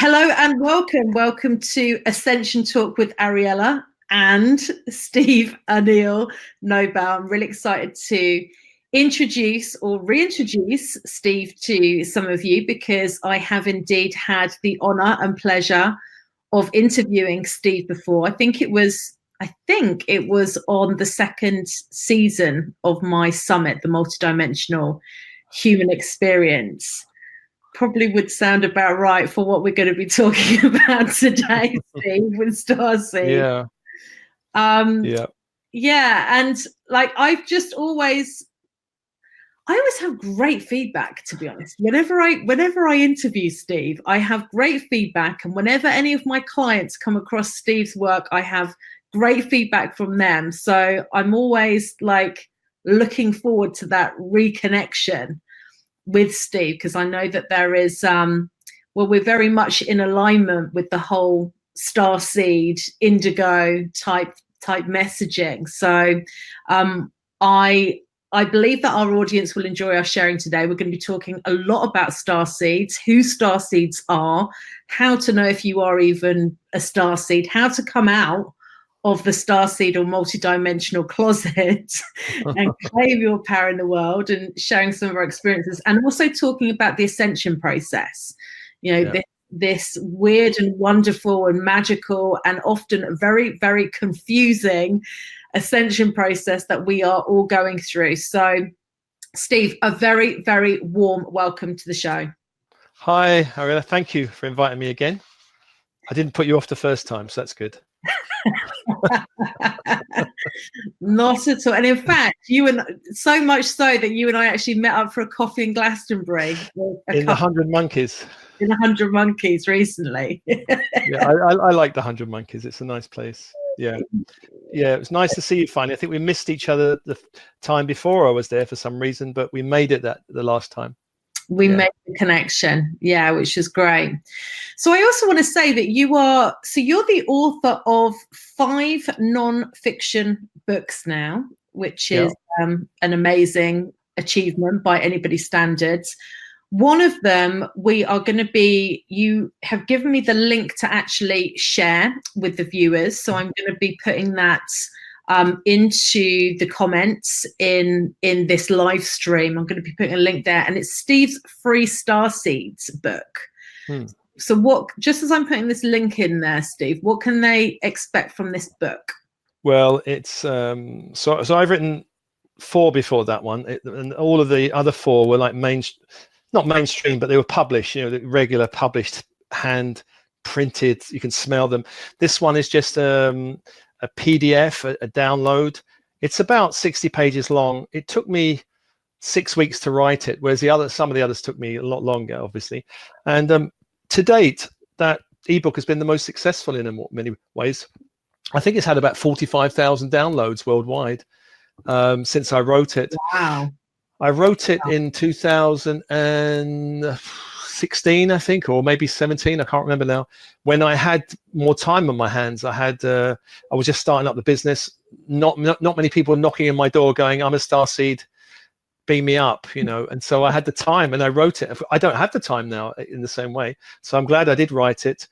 Hello and welcome. Welcome to Ascension Talk with Ariella and Steve O'Neill Nobel. I'm really excited to introduce or reintroduce Steve to some of you because I have indeed had the honor and pleasure of interviewing Steve before. I think it was on the second season of my summit, the Multidimensional Human Experience. Probably would sound about right for what we're going to be talking about today, Steve, with Starseed. Yeah, and like I always have great feedback, to be honest. Whenever I interview Steve, I have great feedback, and whenever any of my clients come across Steve's work, I have great feedback from them. So I'm always like looking forward to that reconnection with Steve, because I know that there is we're very much in alignment with the whole Starseed, Indigo type messaging. So I believe that our audience will enjoy our sharing today. We're going to be talking a lot about Starseeds, who Starseeds are, how to know if you are even a Starseed, how to come out of the Starseed or multidimensional closet and claim your power in the world, and sharing some of our experiences, and also talking about the ascension process. This weird and wonderful and magical and often very, very confusing ascension process that we are all going through. So, Steve, a very, very warm welcome to the show. Hi, Ariella. Thank you for inviting me again. I didn't put you off the first time, so that's good. Not at all. And in fact, so much so that you and I actually met up for a coffee in Glastonbury in the 100 Monkeys. In the 100 Monkeys recently. Yeah, I like the 100 Monkeys. It's a nice place. Yeah, it was nice to see you finally. I think we missed each other the time before I was there for some reason, but we made it the last time. We made the connection, which is great. So I also want to say that you're the author of 5 non-fiction books now, which is an amazing achievement by anybody's standards. One of them you have given me the link to actually share with the viewers. So I'm going to be putting that into the comments in this live stream. I'm going to be putting a link there, and it's Steve's free Starseeds book. So just as I'm putting this link in there, Steve, what can they expect from this book? Well, it's so I've written 4 before that one, and all of the other 4 were like not mainstream, but they were published, the regular published, hand printed, you can smell them. This one is just a PDF, a download. It's about 60 pages long. It took me 6 weeks to write it, whereas some of the others took me a lot longer, obviously. And to date, that ebook has been the most successful in many ways. I think it's had about 45,000 downloads worldwide since I wrote it. Wow. I wrote it in 2016, I think, or maybe 17. I can't remember now. When I had more time on my hands, I was just starting up the business. Not many people knocking on my door going, "I'm a Starseed, beam me up," And so I had the time, and I wrote it. I don't have the time now in the same way, so I'm glad I did write it.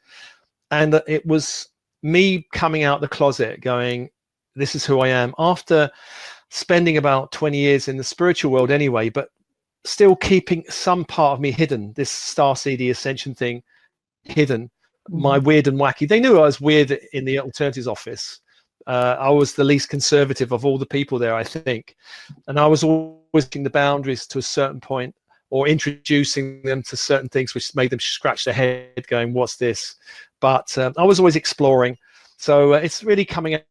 And it was me coming out the closet, going, "This is who I am." After spending about 20 years in the spiritual world anyway, but still keeping some part of me hidden, this Starseedy ascension thing hidden, my weird and wacky. They knew I was weird in the alternatives office. I was the least conservative of all the people there, I think. And I was always pushing the boundaries to a certain point, or introducing them to certain things which made them scratch their head going, "What's this?" But I was always exploring. So it's really coming out.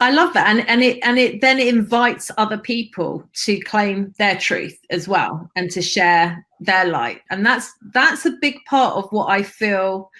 I love that, and it then invites other people to claim their truth as well, and to share their light, and that's a big part of what I feel.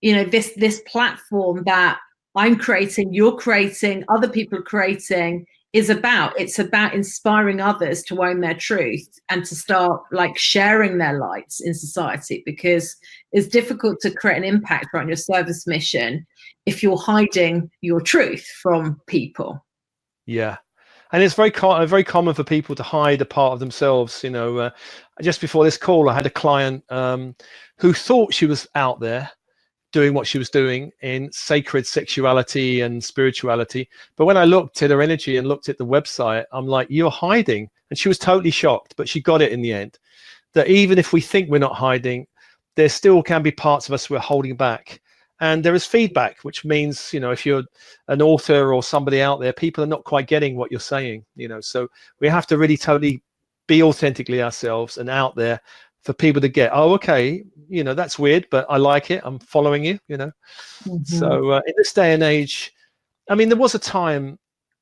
This platform that I'm creating, you're creating, other people are creating, is about. It's about inspiring others to own their truth and to start like sharing their lights in society, because it's difficult to create an impact on your service mission if you're hiding your truth from people. Yeah. And it's very common for people to hide a part of themselves. You know, just before this call, I had a client who thought she was out there doing what she was doing in sacred sexuality and spirituality. But when I looked at her energy and looked at the website, I'm like, you're hiding. And she was totally shocked, but she got it in the end. That even if we think we're not hiding, there still can be parts of us we're holding back. And there is feedback, which means, you know, if you're an author or somebody out there, people are not quite getting what you're saying, you know. So we have to really totally be authentically ourselves and out there for people to get, oh, okay, you know, that's weird, but I like it. I'm following you, you know. So in this day and age, I mean, there was a time,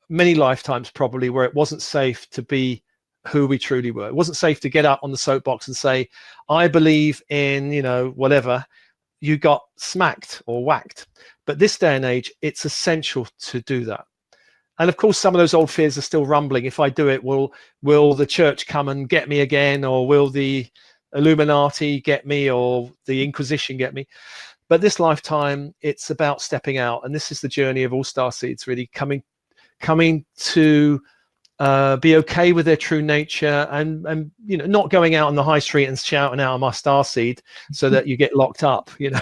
many lifetimes probably, where it wasn't safe to be who we truly were. It wasn't safe to get up on the soapbox and say, I believe in, you know, whatever. You got smacked or whacked. But this day and age, it's essential to do that. And of course, some of those old fears are still rumbling. If I do it, will the church come and get me again? Or will the Illuminati get me, or the Inquisition get me? But this lifetime, it's about stepping out. And this is the journey of all starseeds, really coming to be okay with their true nature, and you know, not going out on the high street and shouting out, I'm a starseed, so that you get locked up, you know,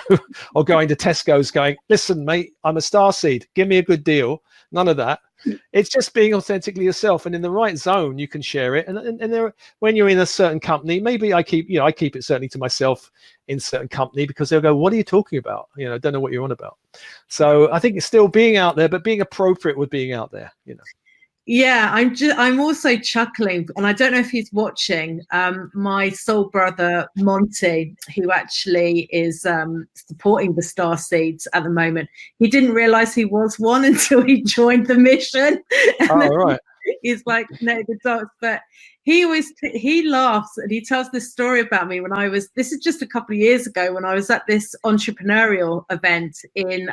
or going to Tesco's going, listen, mate, I'm a starseed, give me a good deal. None of that. It's just being authentically yourself, and in the right zone, you can share it. And there, when you're in a certain company, maybe I keep it certainly to myself in certain company, because they'll go, what are you talking about? You know, I don't know what you're on about. So I think it's still being out there, but being appropriate with being out there, you know. Yeah, I'm also chuckling, and I don't know if he's watching. My soul brother Monty, who actually is supporting the Starseeds at the moment, he didn't realize he was one until he joined the mission. And right. He's like, no, the dots. But he laughs, and he tells this story about me when this is just a couple of years ago, when I was at this entrepreneurial event in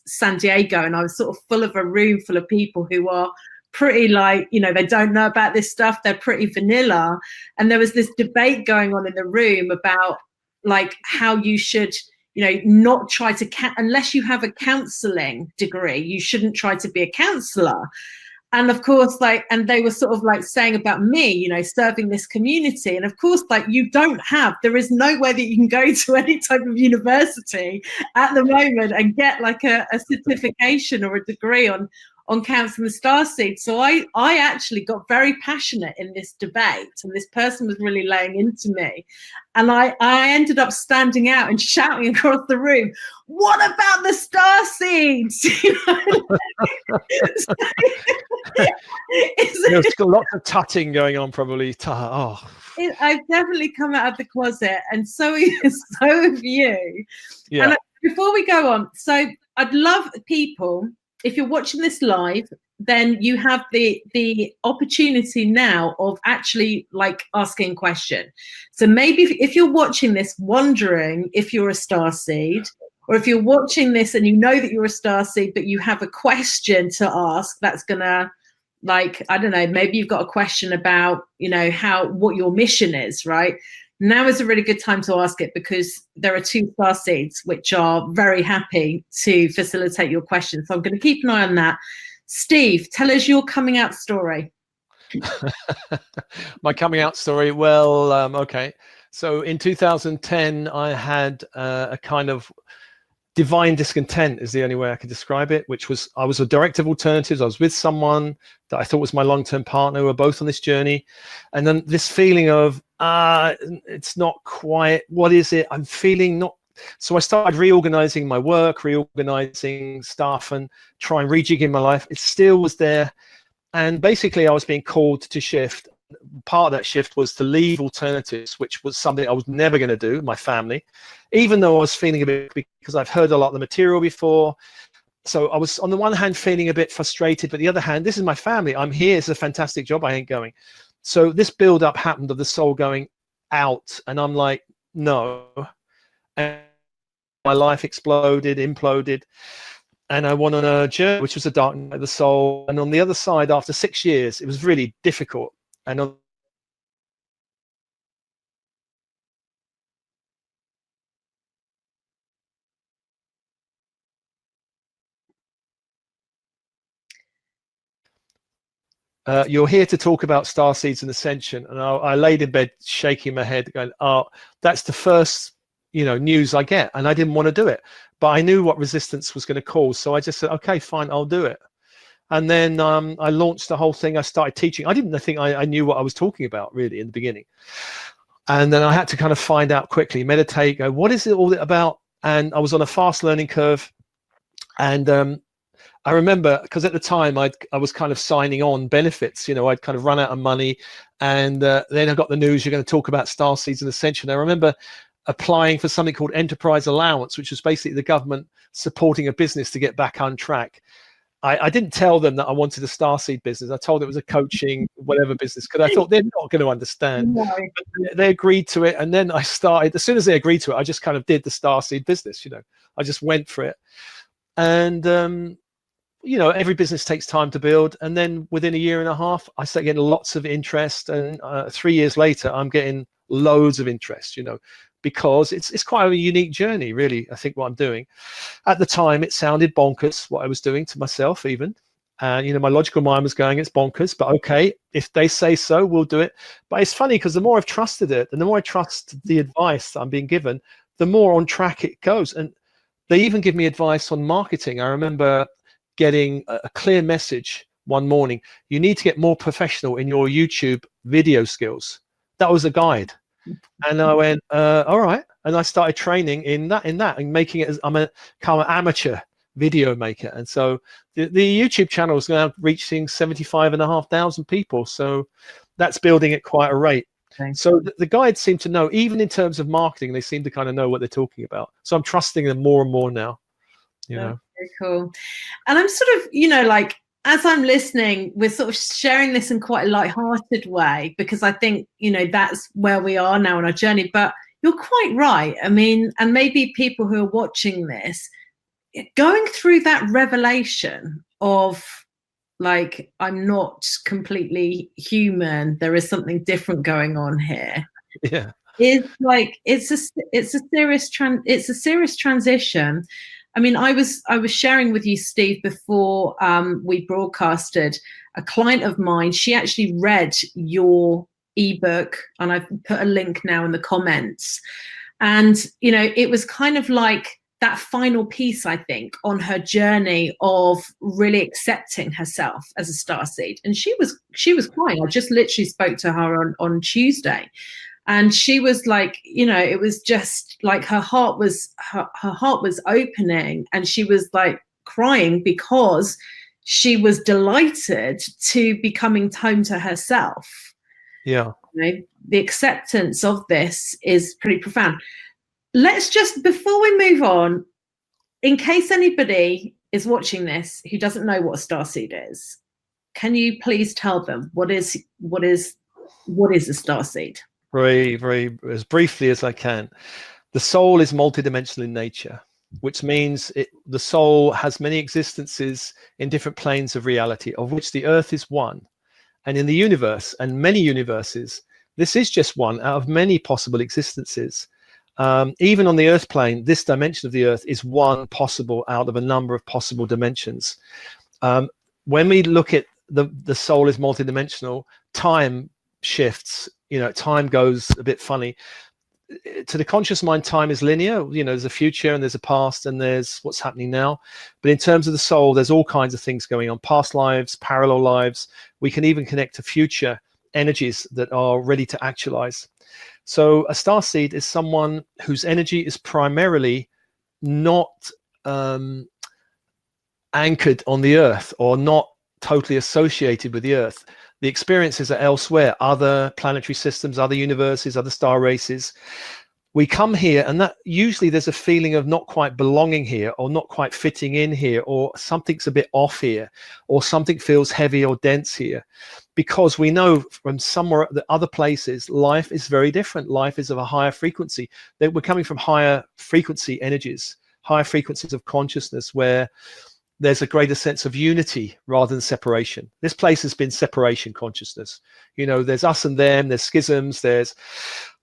San Diego, and I was sort of full of a room full of people who are pretty, like, you know, they don't know about this stuff, they're pretty vanilla. And there was this debate going on in the room about, like, how you should, you know, not try to unless you have a counseling degree, you shouldn't try to be a counselor. And of course, like, and they were sort of like saying about me, you know, serving this community. And of course, like, there is nowhere that you can go to any type of university at the moment and get like a certification or a degree on counseling the starseed. So I actually got very passionate in this debate, and this person was really laying into me. And I ended up standing out and shouting across the room, what about the starseeds? There's lots of tutting going on, probably. I've definitely come out of the closet, and so have you. Yeah. And before we go on, so I'd love people, if you're watching this live, then you have the opportunity now of actually, like, asking a question. So maybe if you're watching this wondering if you're a starseed, or if you're watching this and you know that you're a starseed, but you have a question to ask that's gonna, like, I don't know, maybe you've got a question about, you know, what your mission is, right? Now is a really good time to ask it, because there are 2 starseeds which are very happy to facilitate your questions. So I'm going to keep an eye on that. Steve, tell us your coming out story. My coming out story. Well, okay. So in 2010, I had a kind of divine discontent, is the only way I could describe it, which was, I was a director of alternatives. I was with someone that I thought was my long-term partner. We were both on this journey. And then this feeling of, it's not quite, what is it? I'm feeling not. So I started reorganizing my work, reorganizing stuff, and trying rejigging my life. It still was there. And basically I was being called to shift. Part of that shift was to leave alternatives, which was something I was never going to do, my family, even though I was feeling a bit, because I've heard a lot of the material before. So I was on the one hand feeling a bit frustrated, but the other hand, this is my family. I'm here. It's a fantastic job. I ain't going. So this build up happened of the soul going out, and I'm like, no. And my life exploded, imploded. And I went on a journey, which was a dark night of the soul. And on the other side, after 6 years, it was really difficult. And on you're here to talk about Starseeds and Ascension. And I laid in bed shaking my head going, oh, that's the first, news I get. And I didn't want to do it, but I knew what resistance was going to cause. So I just said, okay, fine, I'll do it. And then I launched the whole thing. I started teaching. I didn't think I knew what I was talking about really in the beginning. And then I had to kind of find out quickly, meditate, go, what is it all about? And I was on a fast learning curve. And I remember, because at the time I was kind of signing on benefits, I'd kind of run out of money. And then I got the news, you're going to talk about Starseeds and Ascension. I remember applying for something called Enterprise Allowance, which was basically the government supporting a business to get back on track. I didn't tell them that I wanted a Starseed business. I told them it was a coaching, whatever business, because I thought they're not going to understand. No. They agreed to it. And then I started, as soon as they agreed to it, I just kind of did the Starseed business, I just went for it. And, every business takes time to build. And then within a year and a half, I started getting lots of interest. And 3 years later, I'm getting loads of interest, because it's quite a unique journey, really, I think, what I'm doing. At the time, it sounded bonkers, what I was doing to myself even. And, my logical mind was going, it's bonkers, but okay, if they say so, we'll do it. But it's funny because the more I've trusted it and the more I trust the advice that I'm being given, the more on track it goes. And they even give me advice on marketing. I remember getting a clear message one morning. You need to get more professional in your YouTube video skills. That was a guide. And I went, all right. And I started training in that and making it as I'm an amateur video maker. And so the YouTube channel is now reaching 75,500 people. So that's building at quite a rate. So the guides seem to know, even in terms of marketing, they seem to kind of know what they're talking about. So I'm trusting them more and more now. Very cool. And I'm sort of, as I'm listening, we're sort of sharing this in quite a light-hearted way, because I think, that's where we are now on our journey. But you're quite right. I mean, and maybe people who are watching this, going through that revelation of, I'm not completely human, there is something different going on here. Yeah. It's a serious transition. I mean, I was sharing with you, Steve, before we broadcasted, a client of mine, she actually read your ebook, and I've put a link now in the comments. And, it was kind of like that final piece, I think, on her journey of really accepting herself as a starseed. And she was crying. I just literally spoke to her on Tuesday. And she was like, it was just like her heart was opening, and she was like crying because she was delighted to be coming home to herself. Yeah. The acceptance of this is pretty profound. Let's just, before we move on, in case anybody is watching this who doesn't know what a starseed is, can you please tell them what is a starseed? Very, very, as briefly as I can. The soul is multidimensional in nature, which means the soul has many existences in different planes of reality, of which the earth is one. And in the universe, and many universes, this is just one out of many possible existences. Even on the earth plane, this dimension of the earth is one possible out of a number of possible dimensions. When we look at the soul is multidimensional, time shifts, time goes a bit funny. To the conscious mind, time is linear. There's a future and there's a past and there's what's happening now. But in terms of the soul, there's all kinds of things going on. Past lives, parallel lives. We can even connect to future energies that are ready to actualize. So a starseed is someone whose energy is primarily not anchored on the earth, or not totally associated with the earth. The experiences are elsewhere, other planetary systems, other universes, other star races. We come here, and that usually there's a feeling of not quite belonging here, or not quite fitting in here, or something's a bit off here, or something feels heavy or dense here, because we know from somewhere the other places life is very different. Life is of a higher frequency. That we're coming from higher frequency energies, higher frequencies of consciousness, where there's a greater sense of unity rather than separation. This place has been separation consciousness. There's us and them, there's schisms, there's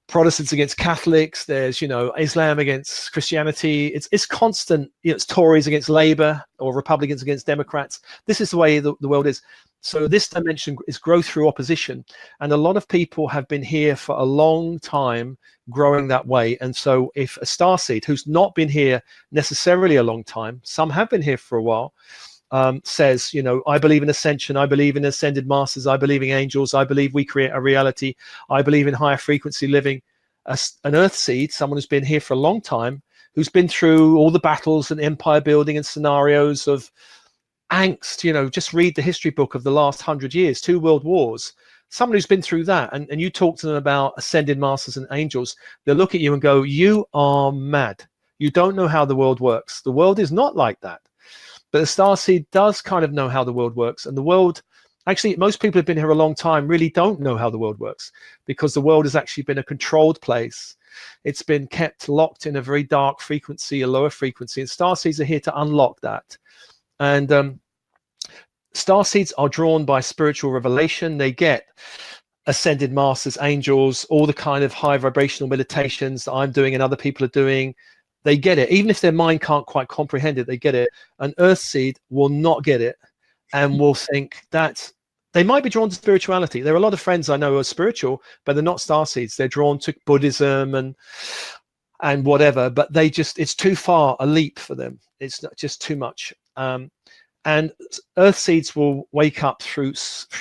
Protestants against Catholics, there's, Islam against Christianity. It's constant, it's Tories against Labour, or Republicans against Democrats. This is the way the world is. So this dimension is growth through opposition, and a lot of people have been here for a long time growing that way. And so if a starseed who's not been here necessarily a long time, some have been here for a while, says, you know, I believe in ascension, I believe in ascended masters, I believe in angels, I believe we create a reality, I believe in higher frequency living. An earth seed, someone who's been here for a long time, who's been through all the battles and empire building and scenarios of angst, you know, just read the history book of the last 100 years, 2 world wars. Someone who's been through that, and you talk to them about ascended masters and angels, they'll look at you and go, you are mad. You don't know how the world works. The world is not like that. But the starseed does kind of know how the world works. And the world, actually, most people who've been here a long time really don't know how the world works, because the world has actually been a controlled place. It's been kept locked in a very dark frequency, a lower frequency, and starseeds are here to unlock that. And starseeds are drawn by spiritual revelation. They get ascended masters, angels, all the kind of high vibrational meditations that I'm doing and other people are doing. They get it. Even if their mind can't quite comprehend it, they get it. An earth seed will not get it and will think that they might be drawn to spirituality. There are a lot of friends I know who are spiritual, but they're not starseeds. They're drawn to Buddhism and whatever, but they just, it's too far a leap for them. It's not, just too much. And earth seeds will wake up through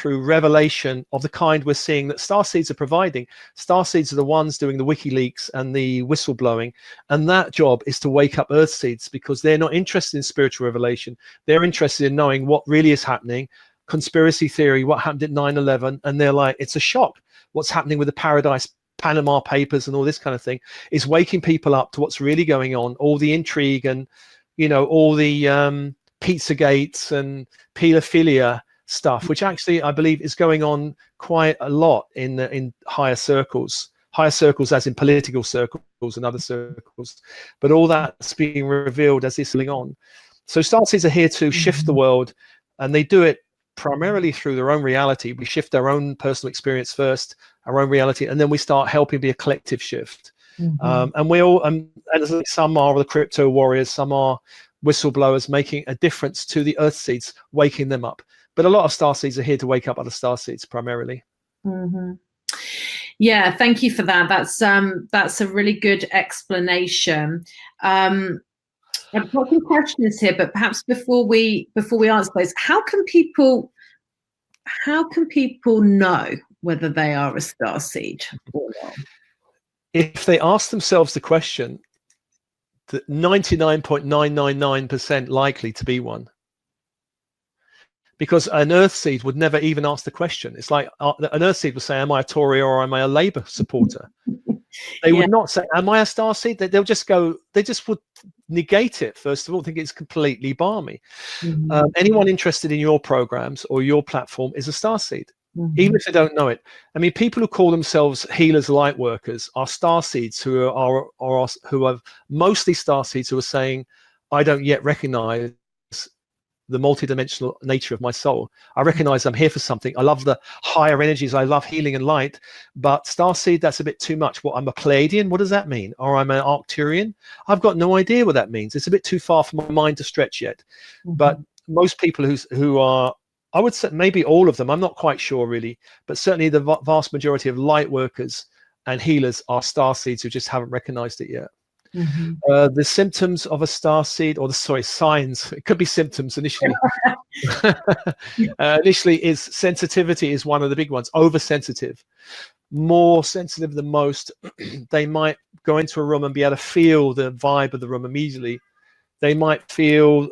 revelation of the kind we're seeing that starseeds are providing. Starseeds are the ones doing the WikiLeaks and the whistleblowing, and that job is to wake up earth seeds, because they're not interested in spiritual revelation. They're interested in knowing what really is happening, conspiracy theory, what happened at 9/11, and they're like, it's a shock. What's happening with the Paradise Panama Papers and all this kind of thing is waking people up to what's really going on, all the intrigue and, you know, all the Pizzagates and pedophilia stuff, which actually I believe is going on quite a lot in higher circles as in political circles and other circles, but all that's being revealed as it's going on. So starseeds are here to shift the world, and they do it primarily through their own reality. We shift our own personal experience first, our own reality, and then we start helping be a collective shift. And we all, and some are the crypto warriors, some are whistleblowers making a difference to the earth seeds, waking them up. But a lot of starseeds are here to wake up other starseeds primarily. Yeah, thank you for that. That's a really good explanation. I've got some questions here, but perhaps before we answer those, how can people know whether they are a starseed or not? If they ask themselves the question, that 99.999% likely to be one, because an earth seed would never even ask the question. It's like an earth seed would say, am I a Tory or am I a Labour supporter? They would not say, am I a starseed? They'll just go, they just would negate it, first of all, think it's completely balmy. Anyone interested in your programs or your platform is a starseed, even if they don't know it. I mean, people who call themselves healers, light workers are starseeds who are mostly starseeds who are saying, I don't yet recognize the multidimensional nature of my soul. I recognize I'm here for something. I love the higher energies. I love healing and light, but starseed, that's a bit too much. What, I'm a Pleiadian? What does that mean? Or I'm an Arcturian? I've got no idea what that means. It's a bit too far for my mind to stretch yet. But most people who are, I would say maybe all of them, I'm not quite sure really, but certainly the vast majority of light workers and healers are starseeds who just haven't recognized it yet. The symptoms of a starseed, or signs, it could be symptoms initially. Initially is sensitivity is one of the big ones. Oversensitive, more sensitive than most. They might go into a room and be able to feel the vibe of the room immediately. They might feel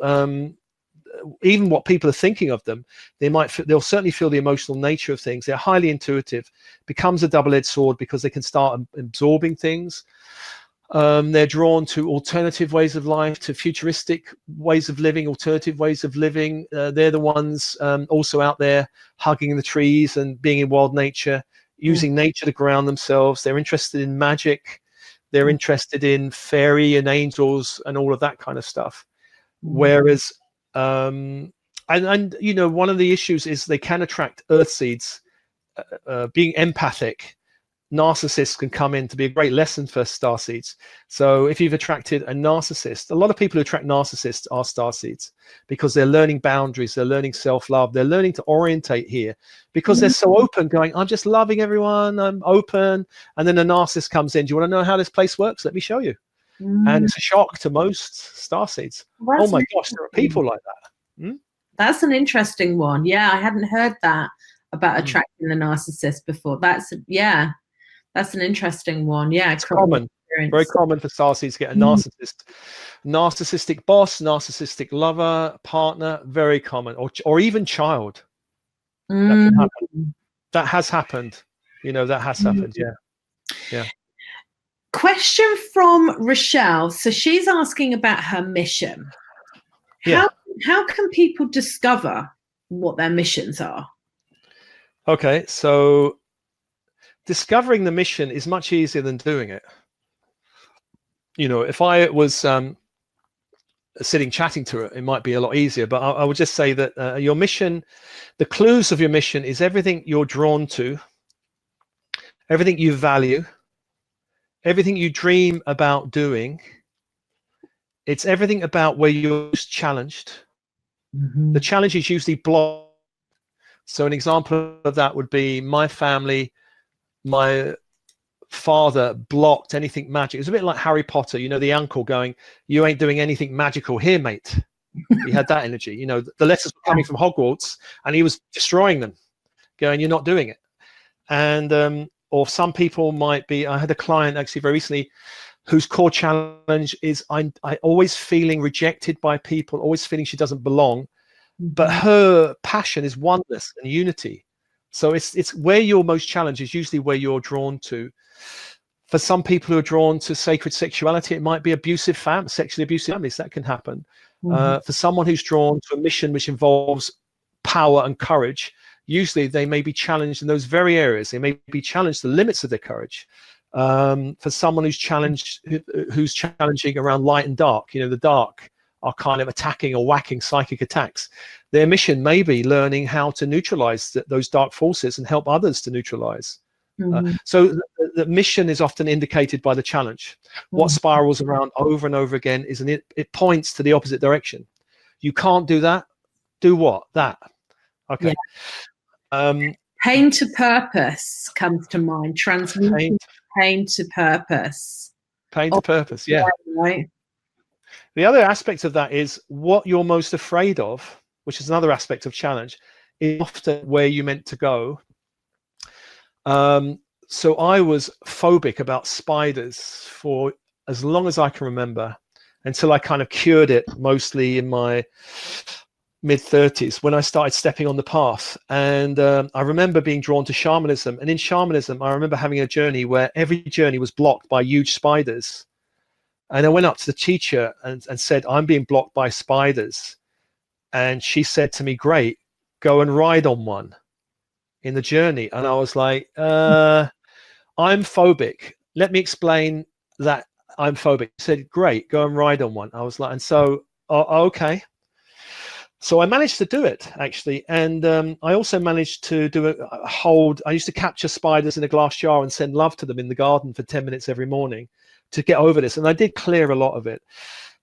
even what people are thinking of them. They'll certainly feel the emotional nature of things. They're highly intuitive. Becomes a double-edged sword because they can start absorbing things. They're drawn to alternative ways of life, to futuristic ways of living, alternative ways of living. They're the ones also out there hugging the trees and being in wild nature, using nature to ground themselves. They're interested in magic. They're interested in fairy and angels and all of that kind of stuff. Whereas, and you know, one of the issues is they can attract earth seeds, being empathic narcissists can come in to be a great lesson for starseeds. So if you've attracted a narcissist, a lot of people who attract narcissists are starseeds, because they're learning boundaries, they're learning self-love, they're learning to orientate here, because they're so open, going, I'm just loving everyone, I'm open. And then a narcissist comes in, do you want to know how this place works? Let me show you. And it's a shock to most starseeds. Oh my gosh, there are people like that. That's an interesting one. Yeah, I hadn't heard that about attracting the narcissist before. That's an interesting one. Yeah, it's common. Very common for starseeds to get a narcissistic boss, narcissistic lover, partner. Very common, or even child. That can happen. That has happened. You know, that has happened. Yeah. Question from Rochelle. So she's asking about her mission. How can people discover what their missions are? Okay, so discovering the mission is much easier than doing it. You know, if I was sitting chatting to it, it might be a lot easier, but I would just say that your mission, the clues of your mission is everything you're drawn to, everything you value, everything you dream about doing. It's everything about where you're most challenged. The challenge is usually blocked. So an example of that would be my family, my father blocked anything magic. It's a bit like Harry Potter, you know, the uncle going, you ain't doing anything magical here, mate. He had that energy. You know, the letters were coming from Hogwarts and he was destroying them, going, you're not doing it. And or some people might be, I had a client actually very recently whose core challenge is I always feeling rejected by people, always feeling she doesn't belong, but her passion is oneness and unity. So it's where you're most challenged is usually where you're drawn to. For some people who are drawn to sacred sexuality, it might be sexually abusive families. That can happen. For someone who's drawn to a mission which involves power and courage, usually they may be challenged in those very areas. They may be challenged to the limits of their courage. For someone who's challenging around light and dark, you know, the dark are kind of attacking or whacking psychic attacks. Their mission may be learning how to neutralize those dark forces and help others to neutralize. So the mission is often indicated by the challenge. What spirals around over and over again is it points to the opposite direction. You can't do that. Do what? That. Okay. Pain to purpose comes to mind. Transmuting pain to purpose. Pain to purpose, yeah. Right. The other aspect of that is what you're most afraid of, which is another aspect of challenge, is often where you meant to go. So I was phobic about spiders for as long as I can remember, until I kind of cured it mostly in my mid-30s when I started stepping on the path. And I remember being drawn to shamanism. And in shamanism, I remember having a journey where every journey was blocked by huge spiders. And I went up to the teacher and said, I'm being blocked by spiders. And she said to me, great, go and ride on one in the journey. And I was like, I'm phobic. Let me explain that I'm phobic. She said, great, go and ride on one. I was like, and so, okay. So I managed to do it, actually. And I also managed to do a hold. I used to capture spiders in a glass jar and send love to them in the garden for 10 minutes every morning to get over this. And I did clear a lot of it.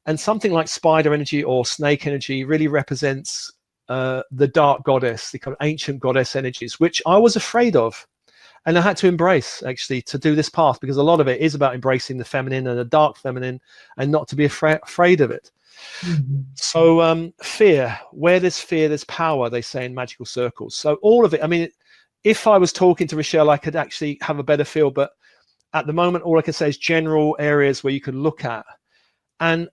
And something like spider energy or snake energy really represents the dark goddess, the kind of ancient goddess energies, which I was afraid of. And I had to embrace, actually, to do this path, because a lot of it is about embracing the feminine and the dark feminine and not to be afraid of it. So fear, where there's fear, there's power, they say in magical circles. So all of it, I mean, if I was talking to Rochelle, I could actually have a better feel. But at the moment, all I can say is general areas where you could look at. And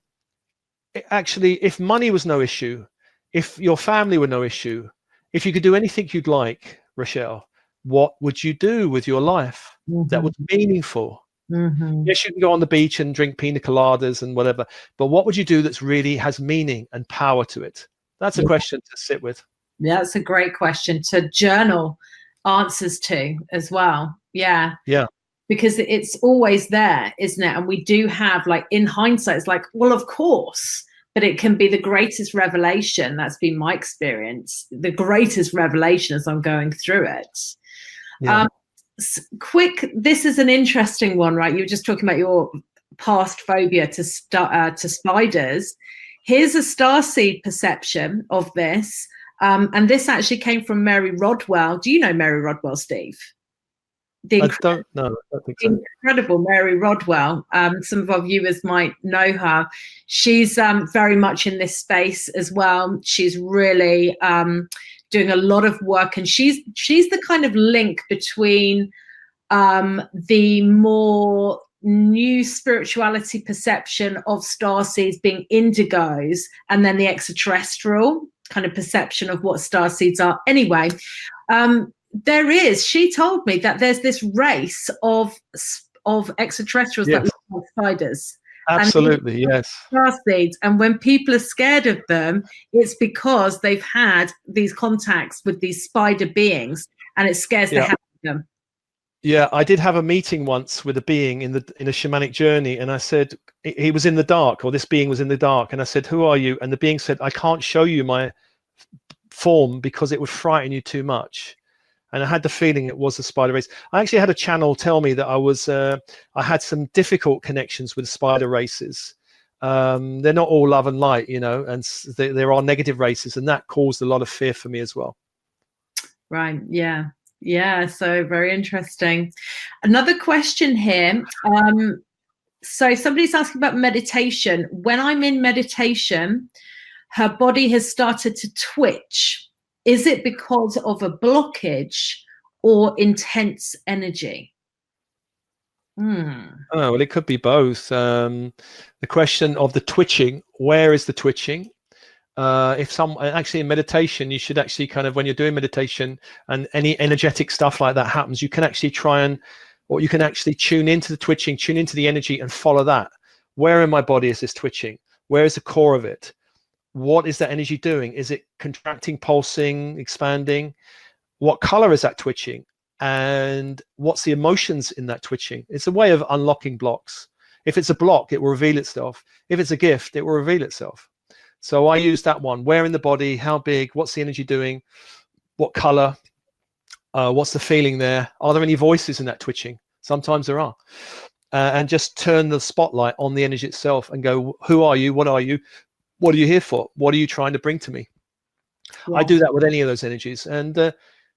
actually, if money was no issue, if your family were no issue, if you could do anything you'd like, Rochelle, what would you do with your life that was meaningful? Yes, you can go on the beach and drink pina coladas and whatever, but what would you do that's really has meaning and power to it? That's a question to sit with. Yeah, that's a great question to journal answers to as well. Yeah. Because it's always there, isn't it? And we do have, like, in hindsight, it's like, well, of course, but it can be the greatest revelation. That's been my experience. The greatest revelation as I'm going through it. quick, this is an interesting one, right? You were just talking about your past phobia to spiders. Here's a starseed perception of this. And this actually came from Mary Rodwell. Do you know Mary Rodwell, Steve? I don't know. I don't think so. Incredible Mary Rodwell. Some of our viewers might know her. She's very much in this space as well. She's really doing a lot of work, and she's the kind of link between the more new spirituality perception of starseeds being indigos, and then the extraterrestrial kind of perception of what starseeds are. Anyway, she told me that there's this race of extraterrestrials that look like spiders. Absolutely, yes. Starseeds, and when people are scared of them, it's because they've had these contacts with these spider beings, and it scares the hell out of them. Yeah, I did have a meeting once with a being in a shamanic journey, and I said, he was in the dark, or this being was in the dark, and I said, who are you? And the being said, I can't show you my form because it would frighten you too much. And I had the feeling it was a spider race. I actually had a channel tell me that I had some difficult connections with spider races. They're not all love and light, you know, and there are negative races, and that caused a lot of fear for me as well. Right. Yeah. Yeah. So very interesting. Another question here. So somebody's asking about meditation. When I'm in meditation, her body has started to twitch. Is it because of a blockage or intense energy? Oh, well, it could be both. The question of the twitching, where is the twitching? Actually in meditation, you should actually kind of, when you're doing meditation and any energetic stuff like that happens, you can actually you can actually tune into the twitching, tune into the energy and follow that. Where in my body is this twitching? Where is the core of it? What is that energy doing? Is it contracting, pulsing, expanding? What color is that twitching? And what's the emotions in that twitching? It's a way of unlocking blocks. If it's a block, it will reveal itself. If it's a gift, it will reveal itself. So I use that one. Where in the body? How big? What's the energy doing? What color? What's the feeling there? Are there any voices in that twitching? Sometimes there are. And just turn the spotlight on the energy itself and go, who are you? What are you? What are you here for? What are you trying to bring to me? Yeah. I do that with any of those energies. And,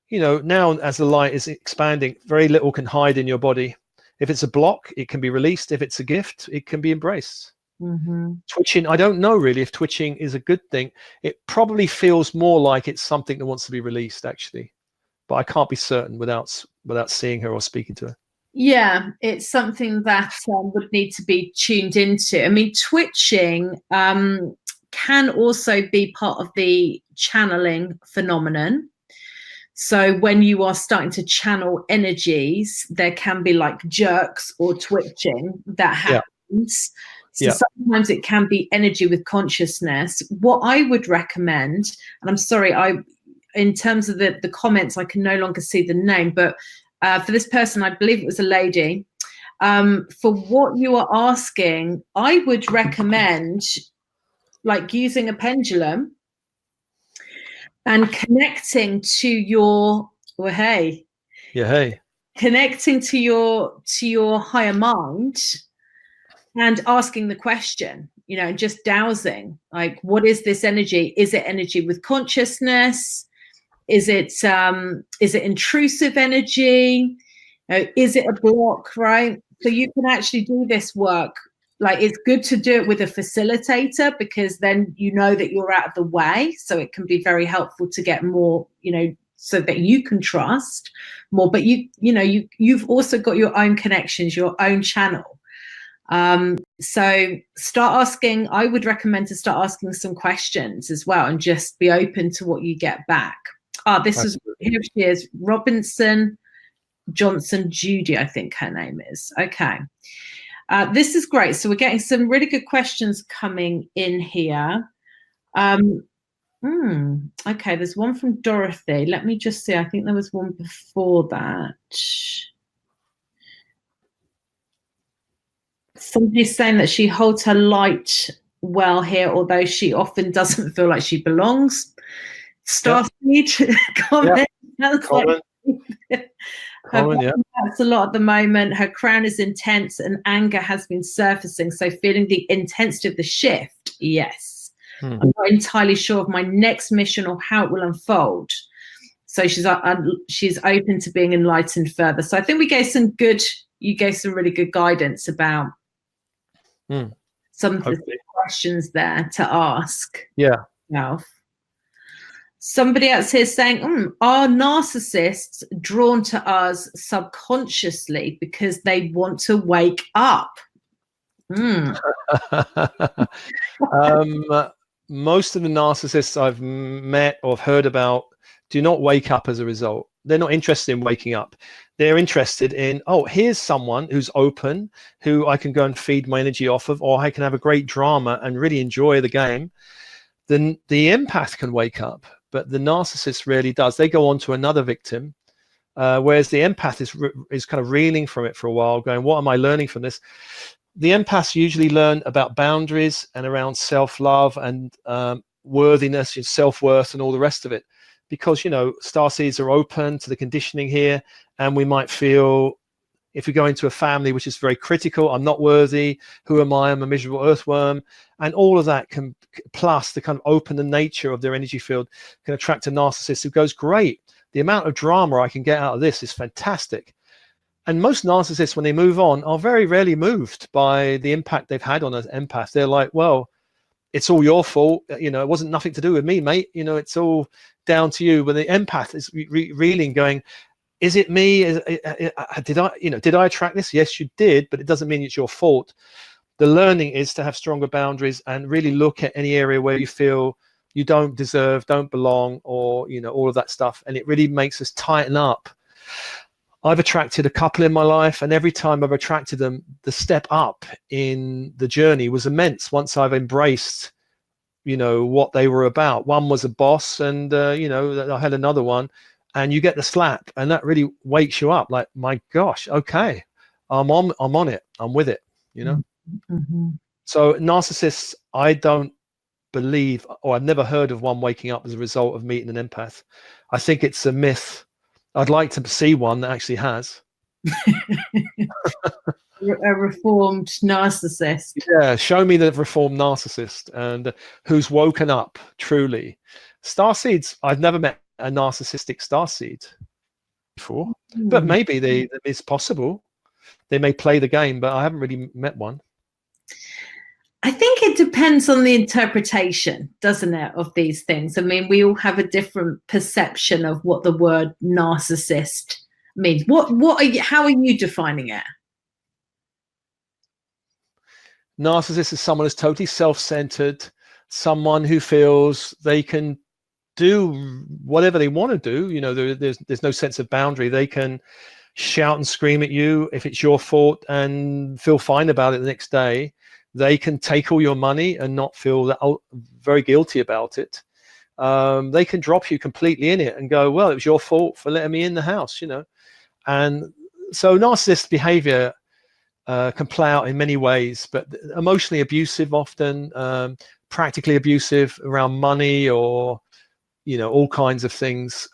you know, now as the light is expanding, very little can hide in your body. If it's a block, it can be released. If it's a gift, it can be embraced. Mm-hmm. Twitching, I don't know really if twitching is a good thing. It probably feels more like it's something that wants to be released, actually. But I can't be certain without seeing her or speaking to her. Yeah, it's something that would need to be tuned into. I mean, twitching can also be part of the channeling phenomenon. So when you are starting to channel energies, there can be like jerks or twitching that happens. So sometimes it can be energy with consciousness. What I would recommend, and I'm sorry, in terms of the comments, I can no longer see the name, but for this person, I believe it was a lady, for what you are asking, I would recommend like using a pendulum and connecting to your, connecting to your higher mind and asking the question, you know, just dowsing, like, what is this energy? Is it energy with consciousness? Is it intrusive energy? Is it a block, right? So you can actually do this work. Like, it's good to do it with a facilitator, because then you know that you're out of the way. So it can be very helpful to get more, you know, so that you can trust more. But you've also got your own connections, your own channel. So start asking. I would recommend to start asking some questions as well, and just be open to what you get back. Here she is, Robinson Johnson Judy, I think her name is. Okay. This is great. So we're getting some really good questions coming in here. Okay, there's one from Dorothy. Let me just see. I think there was one before that. Somebody's saying that she holds her light well here, although she often doesn't feel like she belongs. Starseed comment. Her Common, yeah. body hurts a lot at the moment. Her crown is intense and anger has been surfacing. So feeling the intensity of the shift, yes. I'm not entirely sure of my next mission or how it will unfold. So she's open to being enlightened further. So I think you gave some really good guidance about some of the questions there to ask. Yeah. Yourself. Somebody else here saying, are narcissists drawn to us subconsciously because they want to wake up? Most of the narcissists I've met or heard about do not wake up as a result. They're not interested in waking up. They're interested in, oh, here's someone who's open, who I can go and feed my energy off of, or I can have a great drama and really enjoy the game. Then the empath can wake up, but the narcissist rarely does. They go on to another victim, whereas the empath is kind of reeling from it for a while, going, what am I learning from this? The empaths usually learn about boundaries and around self-love and worthiness, self-worth and all the rest of it. Because, starseeds are open to the conditioning here, and we might feel, if we go into a family which is very critical, I'm not worthy, who am I, I'm a miserable earthworm, and all of that can, plus the kind of open nature of their energy field, can attract a narcissist who goes, great, the amount of drama I can get out of this is fantastic. And most narcissists, when they move on, are very rarely moved by the impact they've had on an empath. They're like, well, it's all your fault. It wasn't nothing to do with me, mate. It's all down to you. When the empath is reeling, going, is it me? Did I attract this? Yes, you did, but it doesn't mean it's your fault. The learning is to have stronger boundaries and really look at any area where you feel you don't deserve, don't belong, or, all of that stuff. And it really makes us tighten up. I've attracted a couple in my life, and every time I've attracted them, the step up in the journey was immense once I've embraced, what they were about. One was a boss, and, I had another one, and you get the slap, and that really wakes you up. Like, my gosh, okay, I'm on it. I'm with it, So narcissists, I don't believe, or I've never heard of one waking up as a result of meeting an empath. I think it's a myth. I'd like to see one that actually has. A reformed narcissist. Yeah, show me the reformed narcissist and who's woken up truly. Starseeds, I've never met a narcissistic starseed before, but maybe it's possible. They may play the game, but I haven't really met one. I think it depends on the interpretation, doesn't it, of these things? I mean, we all have a different perception of what the word narcissist means. How are you defining it? Narcissist is someone who's totally self-centered, someone who feels they can do whatever they want to do. There's no sense of boundary. They can shout and scream at you if it's your fault and feel fine about it the next day. They can take all your money and not feel that very guilty about it. They can drop you completely in it and go, well, it was your fault for letting me in the house, And so narcissist behavior can play out in many ways, but emotionally abusive often, practically abusive around money or, all kinds of things.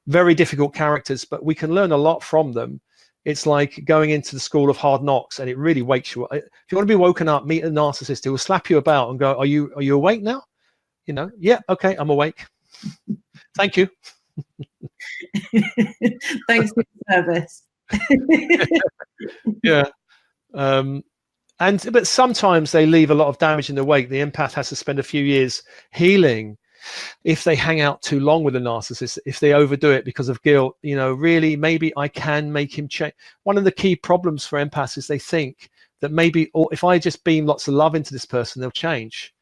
Very difficult characters, but we can learn a lot from them. It's like going into the school of hard knocks, and it really wakes you up. If you want to be woken up, meet a narcissist who will slap you about and go, are you awake now? Yeah, okay, I'm awake. Thank you. Thanks for the service. Yeah. But sometimes they leave a lot of damage in the wake. The empath has to spend a few years healing if they hang out too long with a narcissist, if they overdo it because of guilt. Really, maybe I can make him change. One of the key problems for empaths is they think that maybe, or if I just beam lots of love into this person, they'll change.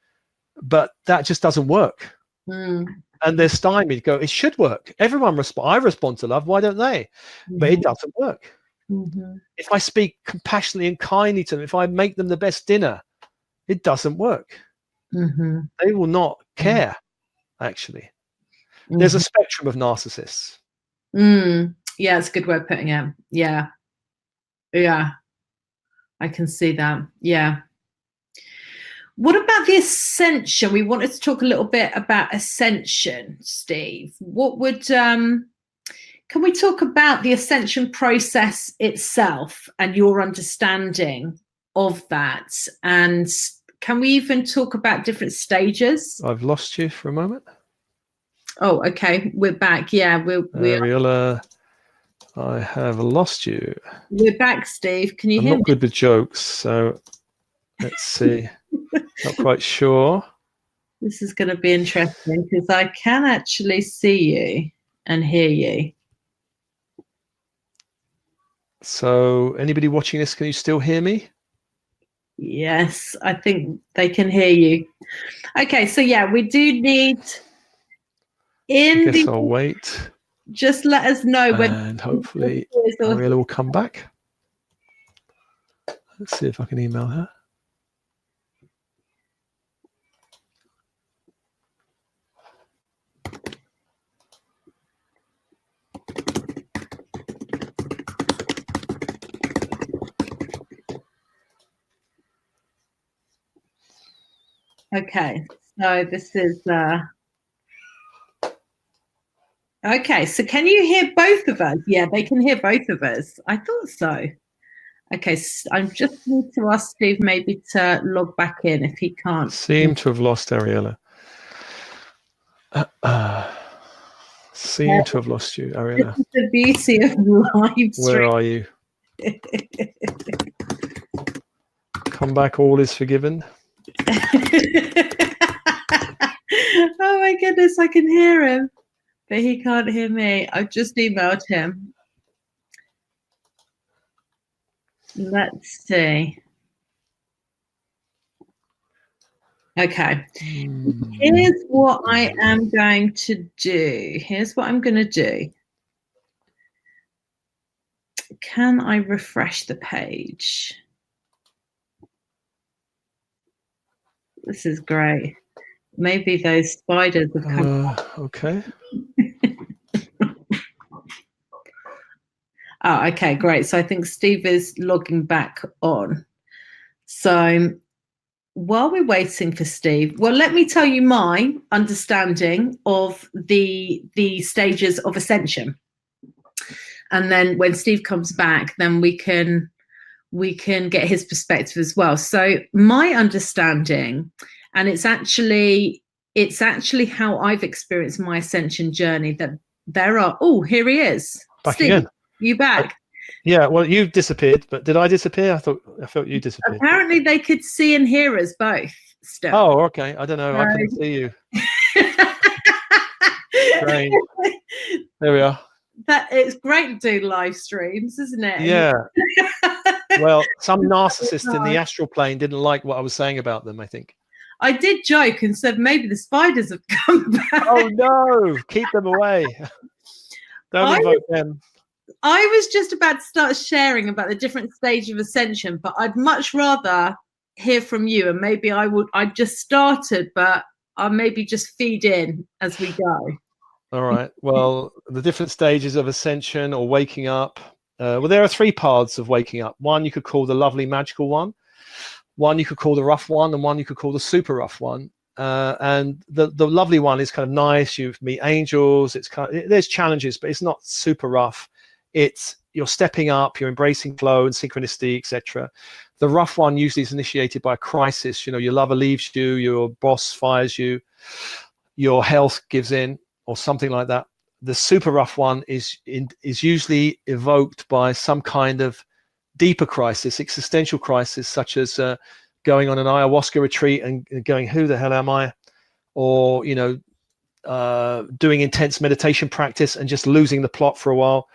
But that just doesn't work. And they're stymied. Go, it should work. Everyone I respond to love. Why don't they? But it doesn't work. If I speak compassionately and kindly to them, if I make them the best dinner, it doesn't work. They will not care, actually. There's a spectrum of narcissists. Yeah, it's a good way of putting it. Yeah. I can see that. Yeah. What about the Ascension? We wanted to talk a little bit about Ascension, Steve. What would can we talk about the ascension process itself and your understanding of that? And can we even talk about different stages? I've lost you for a moment. Oh, okay, we're back. Yeah, we're Ariella, I have lost you. We're back, Steve. Can you hear me? I'm not good with jokes, so let's see. Not quite sure. This is going to be interesting because I can actually see you and hear you. So anybody watching this, can you still hear me? Yes, I think they can hear you. Okay, so yeah, we do need I guess I'll wait. Just let us know when. And hopefully Ariella will come back. Let's see if I can email her. Okay, so this is okay, so can you hear both of us? Yeah, they can hear both of us. I thought so. Okay, so I just need to ask Steve maybe to log back in if he can't. Seem to have lost Ariella. Seem to have lost you, Ariella. This is the beauty of live stream. Where are you? Come back, all is forgiven. Oh my goodness, I can hear him, but he can't hear me. I've just emailed him. Let's see. Okay. Here's what I am going to do. Here's what I'm going to do. Can I refresh the page? This is great. Maybe those spiders have come. Okay. Oh, okay, great. So I think Steve is logging back on. So while we're waiting for Steve, well, let me tell you my understanding of the stages of ascension. And then when Steve comes back, then we can get his perspective as well. So my understanding, and it's actually how I've experienced my ascension journey, that there are, oh, here he is. Back Steve, again. You back? Yeah, well, you've disappeared, but did I disappear? I felt you disappeared. Apparently they could see and hear us both still. Oh, okay. I don't know. I couldn't see you. Strange. There we are. That it's great to do live streams, isn't it? Yeah. Well, some narcissist in the astral plane didn't like what I was saying about them, I think. I did joke and said maybe the spiders have come back. Oh no, keep them away. Don't invoke them. I was just about to start sharing about the different stage of ascension, but I'd much rather hear from you, and maybe I just started, but I'll maybe just feed in as we go. All right. Well, the different stages of ascension or waking up. Well, there are three paths of waking up. One you could call the lovely, magical one. One you could call the rough one, and one you could call the super rough one. And the lovely one is kind of nice. You meet angels. It's there's challenges, but it's not super rough. You're stepping up. You're embracing flow and synchronicity, etc. The rough one usually is initiated by a crisis. You know, your lover leaves you, your boss fires you, your health gives in, or something like that. The super rough one is usually evoked by some kind of deeper crisis, existential crisis, such as going on an ayahuasca retreat and going, who the hell am I? Or, you know, doing intense meditation practice and just losing the plot for a while.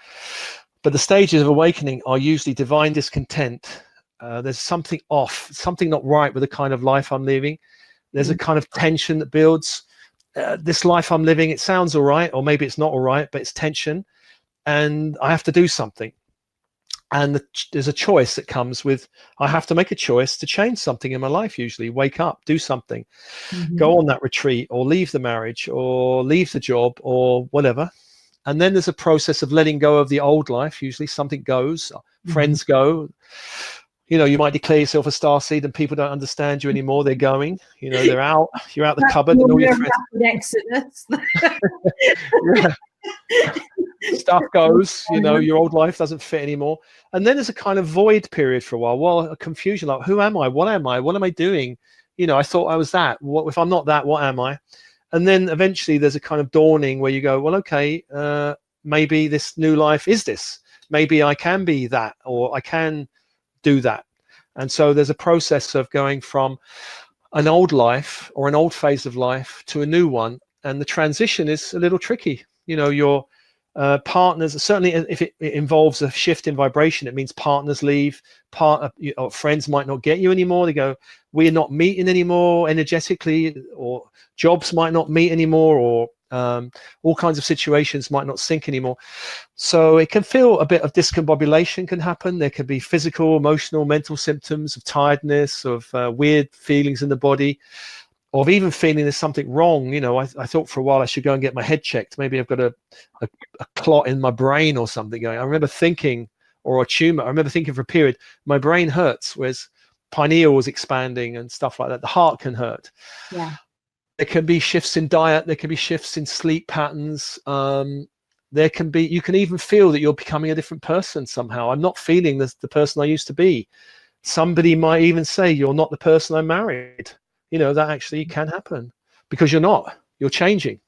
But the stages of awakening are usually divine discontent. There's something off, something not right with the kind of life I'm living. There's a kind of tension that builds. This life I'm living, it sounds all right, or maybe it's not all right, but it's tension, and I have to do something. And there's a choice that comes with, I have to make a choice to change something in my life, usually wake up, do something, go on that retreat, or leave the marriage, or leave the job, or whatever. And then there's a process of letting go of the old life. Usually something goes, friends go. You know, you might declare yourself a starseed and people don't understand you anymore. They're going, you know, they're out. You're out the cupboard and all your friends. Exodus. Yeah. stuff goes, you know, your old life doesn't fit anymore. And then there's a kind of void period for a while. Well, a confusion, like, who am I? What am I? What am I doing? You know, I thought I was that. What if I'm not that? What am I? And then eventually there's a kind of dawning where you go, well, okay, maybe this new life is this. Maybe I can be that, or I can do that. And so there's a process of going from an old life or an old phase of life to a new one. And the transition is a little tricky. You know, your partners, certainly if it involves a shift in vibration, it means partners leave, friends might not get you anymore. They go, we're not meeting anymore energetically, or jobs might not meet anymore, or all kinds of situations might not sync anymore. So it can feel a bit of discombobulation can happen. There can be physical, emotional, mental symptoms of tiredness, of weird feelings in the body, of even feeling there's something wrong. You know, I thought for a while I should go and get my head checked. Maybe I've got a clot in my brain or something going. I remember thinking, or a tumor. I remember thinking for a period, my brain hurts, whereas pineal was expanding and stuff like that. The heart can hurt. Yeah. There can be shifts in diet. There can be shifts in sleep patterns. There can be, you can even feel that you're becoming a different person somehow. I'm not feeling the person I used to be. Somebody might even say, you're not the person I married. You know, that actually can happen because you're not. You're changing.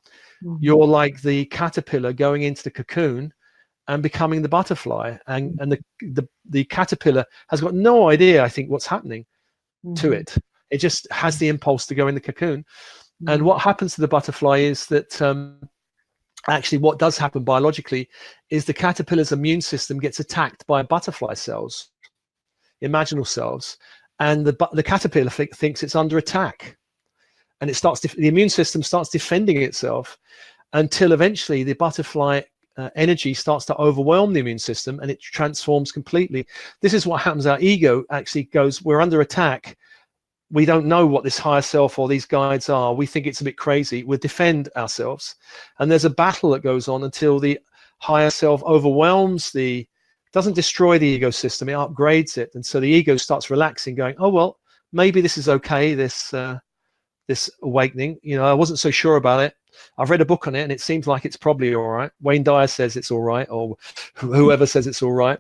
Mm-hmm. You're like the caterpillar going into the cocoon and becoming the butterfly. And the caterpillar has got no idea, I think, what's happening to it. It just has the impulse to go in the cocoon. And what happens to the butterfly is that actually what does happen biologically is the caterpillar's immune system gets attacked by butterfly cells, imaginal cells, and the caterpillar thinks it's under attack, and it starts the immune system starts defending itself until eventually the butterfly energy starts to overwhelm the immune system and it transforms completely. This is what happens. Our ego actually goes, we're under attack. We don't know what this higher self or these guides are. We think it's a bit crazy. We'll defend ourselves. And there's a battle that goes on until the higher self overwhelms doesn't destroy the ego system, it upgrades it. And so the ego starts relaxing, going, oh, well, maybe this is okay, this awakening. You know, I wasn't so sure about it. I've read a book on it and it seems like it's probably all right. Wayne Dyer says it's all right, or whoever says it's all right.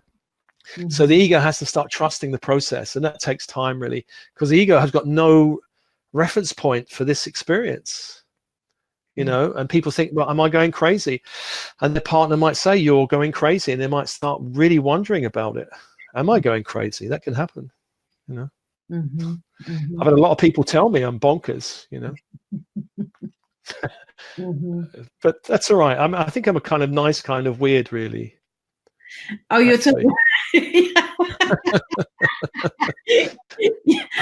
Mm-hmm. So the ego has to start trusting the process, and that takes time, really, because the ego has got no reference point for this experience, you know. And people think, well, am I going crazy? And the partner might say, you're going crazy, and they might start really wondering about it. Am I going crazy? That can happen, you know. Mm-hmm. Mm-hmm. I've had a lot of people tell me I'm bonkers, you know. But that's all right. I think I'm a kind of nice, kind of weird, really. Oh, you're talking. I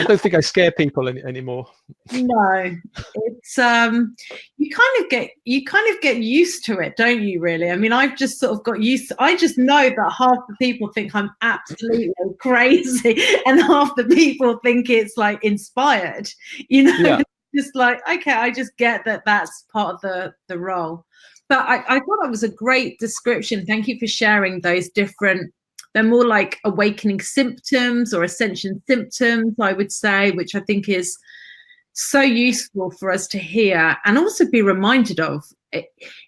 don't think I scare people anymore. No, it's you kind of get used to it, don't you? Really, I mean, I've just sort of got used. I just know that half the people think I'm absolutely crazy, and half the people think it's like inspired. You know, yeah. Just like, okay, I just get that that's part of the role. But I thought that was a great description. Thank you for sharing those different. They're more like awakening symptoms or ascension symptoms, I would say, which I think is so useful for us to hear and also be reminded of.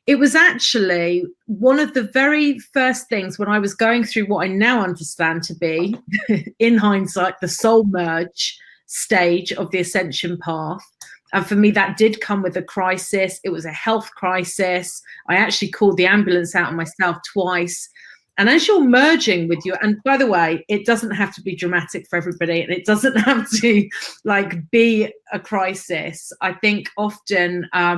It was actually one of the very first things when I was going through what I now understand to be, in hindsight, the soul merge stage of the ascension path. And for me, that did come with a crisis. It was a health crisis. I actually called the ambulance out on myself twice. And as you're merging with you, and by the way, it doesn't have to be dramatic for everybody, and it doesn't have to like be a crisis. I think often, I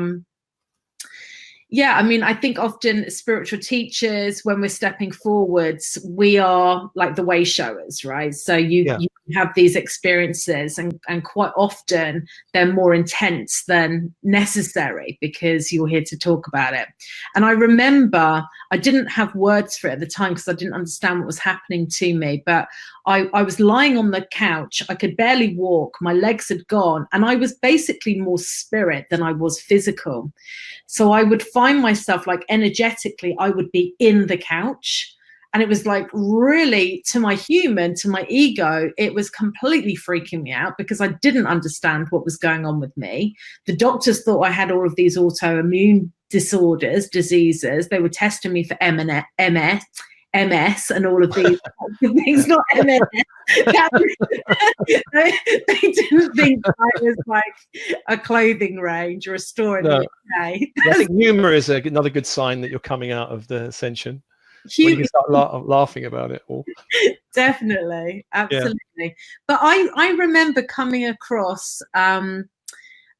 think often spiritual teachers, when we're stepping forwards, we are like the Wayshowers, right? So you have these experiences, and quite often they're more intense than necessary because you're here to talk about it. And I remember I didn't have words for it at the time because I didn't understand what was happening to me, but I was lying on the couch. I could barely walk. My legs had gone, and I was basically more spirit than I was physical. So I would find myself like energetically, I would be in the couch. And it was like really, to my human, to my ego, it was completely freaking me out because I didn't understand what was going on with me. The doctors thought I had all of these autoimmune disorders, diseases. They were testing me for MS and all of these things, not MS. They didn't think I was like a clothing range or a store in the UK. I think humor is another good sign that you're coming out of the Ascension. When you can start laughing about it all. Definitely, absolutely. Yeah. But I remember coming across, and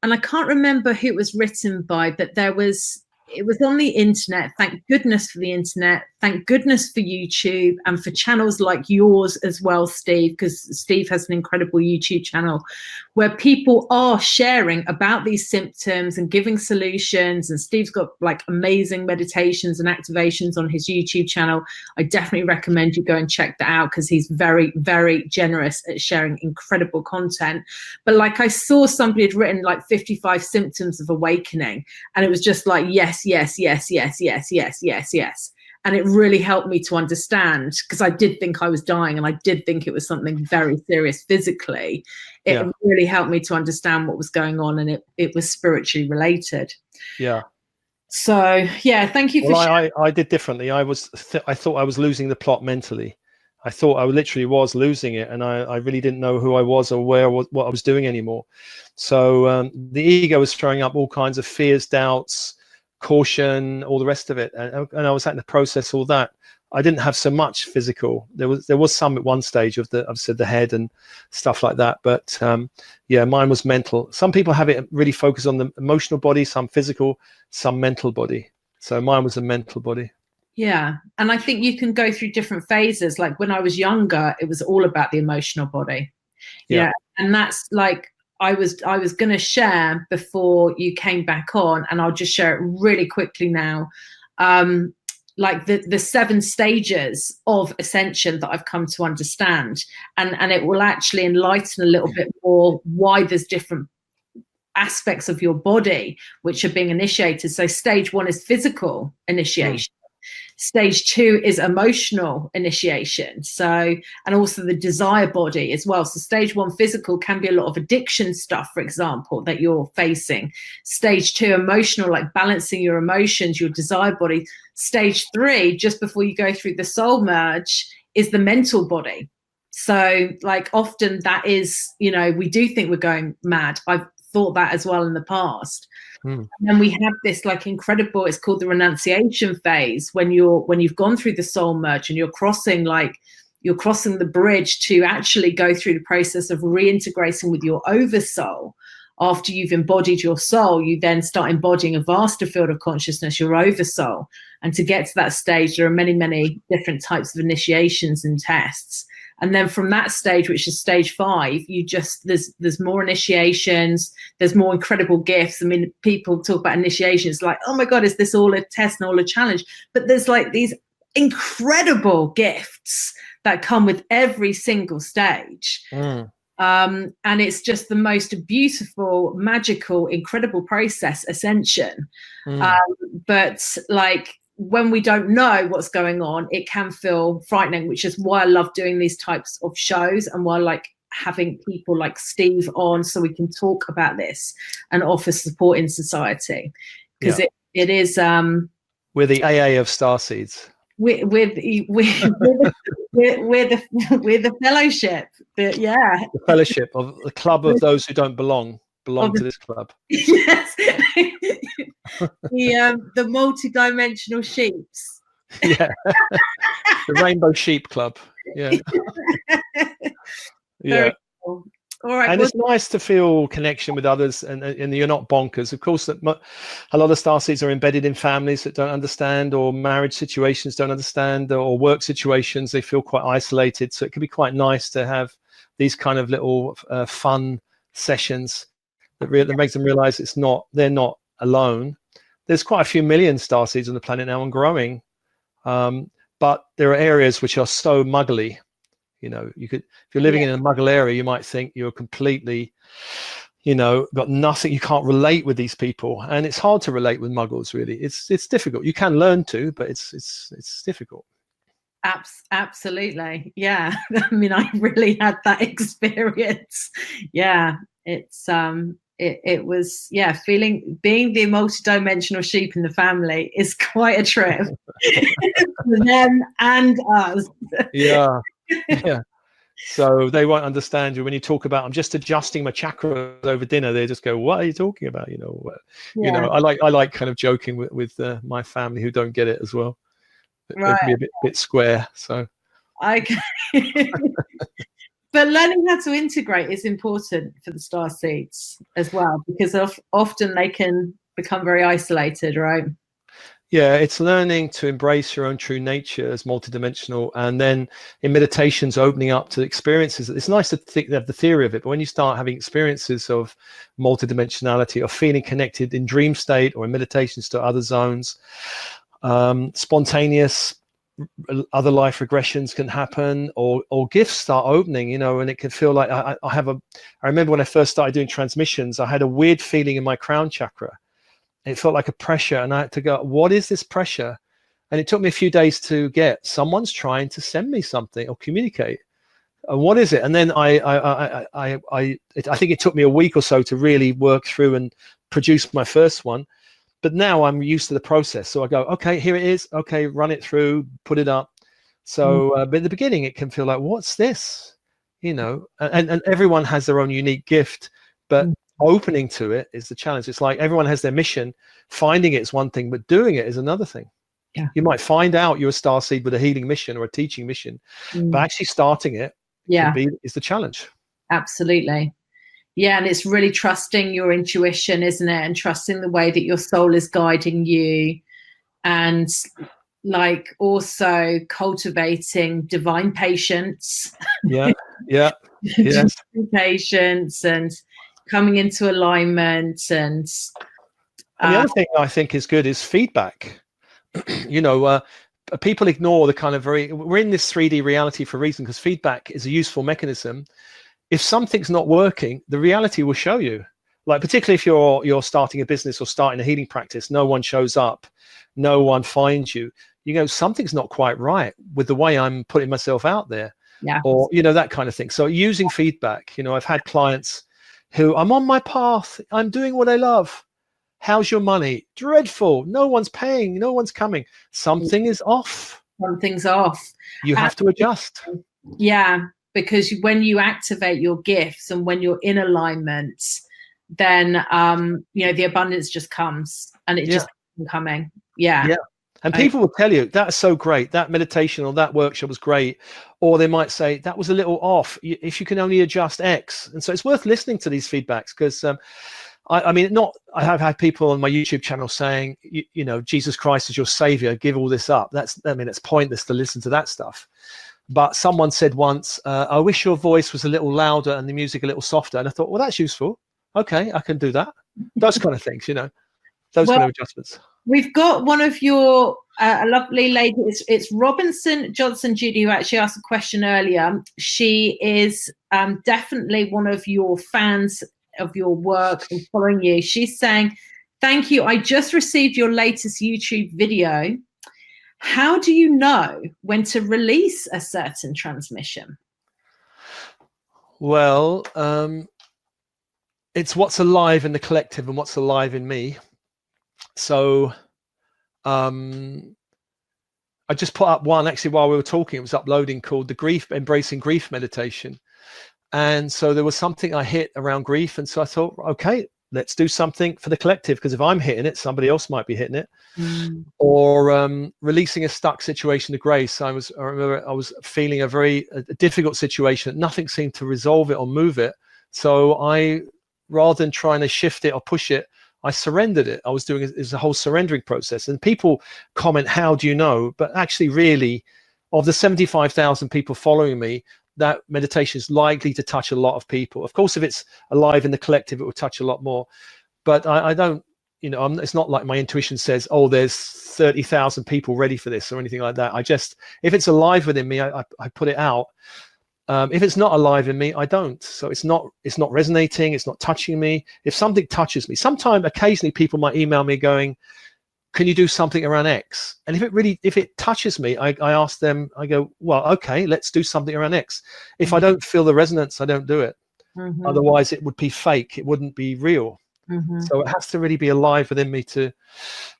I can't remember who it was written by, but it was on the internet. Thank goodness for the internet. Thank goodness for YouTube and for channels like yours as well, Steve, because Steve has an incredible YouTube channel where people are sharing about these symptoms and giving solutions. And Steve's got like amazing meditations and activations on his YouTube channel. I definitely recommend you go and check that out because he's very, very generous at sharing incredible content. But like I saw somebody had written like 55 symptoms of awakening, and it was just like, yes, yes, yes, yes, yes, yes, yes, yes. And it really helped me to understand, because I did think I was dying and I did think it was something very serious physically. It really helped me to understand what was going on, and it was spiritually related. Yeah. So, yeah, thank you for sharing. I did differently. I thought I was losing the plot mentally. I thought I literally was losing it, and I really didn't know who I was or what I was doing anymore. So the ego was throwing up all kinds of fears, doubts, caution, all the rest of it, and I was having to process all that. I didn't have so much physical. There was some at one stage of the head and stuff like that, but yeah, mine was mental. Some people have it really focused on the emotional body, some physical, some mental body. So mine was a mental body. Yeah, and I think you can go through different phases. Like when I was younger, it was all about the emotional body. Yeah, and that's like I was going to share before you came back on, and I'll just share it really quickly now. Like the 7 stages of ascension that I've come to understand, and it will actually enlighten a little bit more why there's different aspects of your body which are being initiated. So stage 1 is physical initiation. Stage 2 is emotional initiation. So, and also the desire body as well. So stage 1 physical can be a lot of addiction stuff, for example, that you're facing. Stage 2 emotional, like balancing your emotions, your desire body. Stage 3, just before you go through the soul merge, is the mental body. So like often that is, we do think we're going mad. I've thought that as well in the past. And then we have this like incredible, it's called the renunciation phase, when you've gone through the soul merge and you're crossing the bridge to actually go through the process of reintegrating with your oversoul. After you've embodied your soul, you then start embodying a vaster field of consciousness, your oversoul. And to get to that stage, there are many, many different types of initiations and tests. And then from that stage, which is stage 5, there's more initiations, there's more incredible gifts. I mean, people talk about initiations like, oh my God, is this all a test and all a challenge? But there's like these incredible gifts that come with every single stage. And it's just the most beautiful, magical, incredible process, ascension. But like, when we don't know what's going on, it can feel frightening, which is why I love doing these types of shows and why I like having people like Steve on so we can talk about this and offer support in society. Because it is we're the AA of Starseeds. We're the fellowship. The fellowship of the club of those who don't belong to this club. Yes. The multidimensional sheeps. Yeah. The Rainbow Sheep Club. Yeah. Yeah. Cool. All right. And it's nice to feel connection with others, and you're not bonkers. Of course, that a lot of Starseeds are embedded in families that don't understand, or marriage situations don't understand, or work situations. They feel quite isolated. So it can be quite nice to have these kind of little fun sessions that makes them realize they're not alone. There's quite a few million Starseeds on the planet now and growing, but there are areas which are so muggly. If you're living in a muggle area, you might think you're completely, got nothing. You can't relate with these people, and it's hard to relate with muggles. Really, it's difficult. You can learn to, but it's difficult. Absolutely, yeah. I mean, I really had that experience. Yeah, it's it was, yeah, being the multidimensional sheep in the family is quite a trip for them and us. Yeah. Yeah. So they won't understand you when you talk about, I'm just adjusting my chakras over dinner. They just go, what are you talking about? You know, I like kind of joking with my family who don't get it as well. They can be a bit square. So but learning how to integrate is important for the Starseeds as well, because often they can become very isolated, right? Yeah, it's learning to embrace your own true nature as multidimensional, and then in meditations opening up to experiences. It's nice to have the theory of it, but when you start having experiences of multidimensionality or feeling connected in dream state or in meditations to other zones, spontaneous other life regressions can happen, or gifts start opening, and it can feel like I remember when I first started doing transmissions, I had a weird feeling in my crown chakra. It felt like a pressure, and I had to go, what is this pressure? And it took me a few days to get, someone's trying to send me something or communicate. And what is it? And then I think it took me a week or so to really work through and produce my first one. But now I'm used to the process. So I go, okay, here it is. Okay, run it through, put it up. So, but in the beginning, it can feel like, what's this? And everyone has their own unique gift, but opening to it is the challenge. It's like everyone has their mission. Finding it is one thing, but doing it is another thing. Yeah. You might find out you're a starseed with a healing mission or a teaching mission, but actually starting it is the challenge. Absolutely. Yeah, and it's really trusting your intuition, isn't it? And trusting the way that your soul is guiding you, and like also cultivating divine patience. Yeah. Yes. Patience and coming into alignment. And the other thing I think is good is feedback. People ignore the kind of we're in this 3D reality for a reason, because feedback is a useful mechanism. If something's not working, the reality will show you. Like, particularly if you're starting a business or starting a healing practice, no one shows up, no one finds you. Something's not quite right with the way I'm putting myself out there. Yeah. Or, that kind of thing. So using feedback, I've had clients who, I'm on my path, I'm doing what I love. How's your money? Dreadful. No one's paying. No one's coming. Something is off. Something's off. You have to adjust. Yeah. Because when you activate your gifts and when you're in alignment, then the abundance just comes, and it just keeps coming. Yeah. And people will tell you, that's so great, that meditation or that workshop was great, or they might say that was a little off, if you can only adjust X. And so it's worth listening to these feedbacks, because I have had people on my YouTube channel saying, Jesus Christ is your savior, give all this up. It's pointless to listen to that stuff. But someone said once, I wish your voice was a little louder and the music a little softer. And I thought, well, that's useful. Okay, I can do that. Those kind of things, those kind of adjustments. We've got one of your, a lovely lady, it's Robinson Johnson Judy, who actually asked a question earlier. She is definitely one of your fans of your work and following you. She's saying, thank you. I just received your latest YouTube video. How do you know when to release a certain transmission? Well, it's what's alive in the collective and what's alive in me. So I just put up one actually while we were talking. It was uploading, called the Embracing Grief Meditation. And so there was something I hit around grief. And so I thought, okay, let's do something for the collective, because if I'm hitting it, somebody else might be hitting it. Or releasing a stuck situation to grace. I remember I was feeling a very difficult situation. Nothing seemed to resolve it or move it. So rather than trying to shift it or push it, I surrendered it. I was doing it as a whole surrendering process. And people comment, how do you know? But actually, really, of the 75,000 people following me, that meditation is likely to touch a lot of people. Of course, if it's alive in the collective, it will touch a lot more. But I don't, it's not like my intuition says, oh, there's 30,000 people ready for this or anything like that. If it's alive within me, I put it out. If it's not alive in me, I don't. So it's not resonating. It's not touching me. If something touches me, occasionally people might email me going, can you do something around X? And if it touches me, I ask them, I go, well, okay, let's do something around X. If I don't feel the resonance, I don't do it. Otherwise it would be fake, it wouldn't be real. So it has to really be alive within me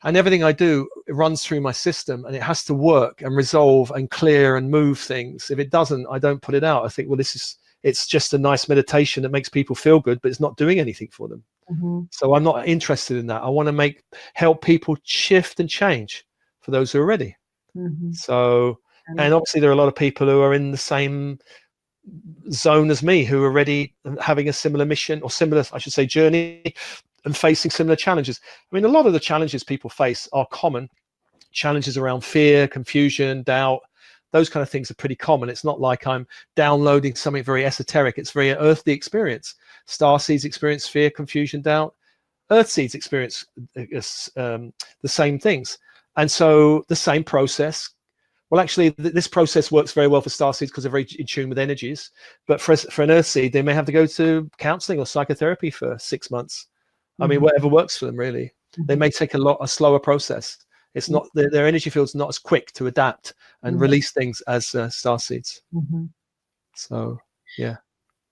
and everything I do, it runs through my system, and it has to work and resolve and clear and move things. If it doesn't, I don't put it out. I think, well, it's just a nice meditation that makes people feel good, but it's not doing anything for them. So I'm not interested in that. I want to help people shift and change for those who are ready. So, and obviously there are a lot of people who are in the same zone as me, who are already having a similar mission, or similar, I should say, journey, and facing similar challenges. I mean, a lot of the challenges people face are common challenges around fear, confusion, doubt. Those kind of things are pretty common. It's not like I'm downloading something very esoteric. It's very earthly experience. Starseeds experience fear, confusion, doubt. Earthseeds experience the same things. And so the same process. Well, actually, this process works very well for Starseeds because they're very in tune with energies. But for an Earthseed, they may have to go to counseling or psychotherapy for 6 months. I mean, whatever works for them, really. They may take a slower process. It's not their energy field's not as quick to adapt and release things as Starseeds. So, yeah.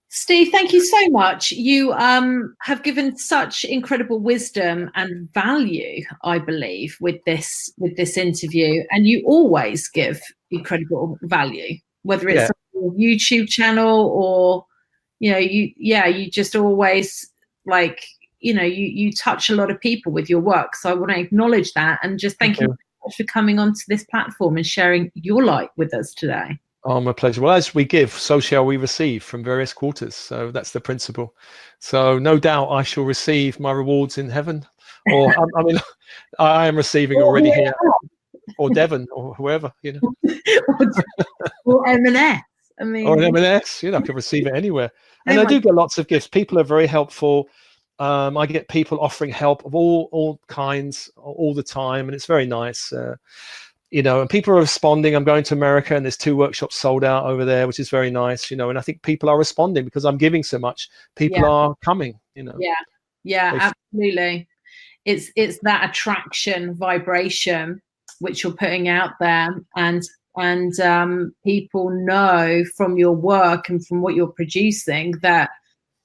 Steve, thank you so much. You have given such incredible wisdom and value, I believe, with this interview, and you always give incredible value, whether it's on your YouTube channel or, you just always, like, you touch a lot of people with your work. So I want to acknowledge that, and just thank you so much for coming onto this platform and sharing your light with us today. Oh, my pleasure. Well, as we give, so shall we receive from various quarters. So that's the principle. So no doubt I shall receive my rewards in heaven, or I mean, I am receiving already here, or Devon, or whoever, or M&S. I mean, or an M&S, I can receive it anywhere. And I do get lots of gifts. People are very helpful. I get people offering help of all kinds all the time, and it's very nice. And people are responding. I'm going to America, and there's 2 workshops sold out over there, which is very nice, and I think people are responding because I'm giving so much. People are coming, Yeah, absolutely. It's that attraction vibration which you're putting out there, and people know from your work and from what you're producing that,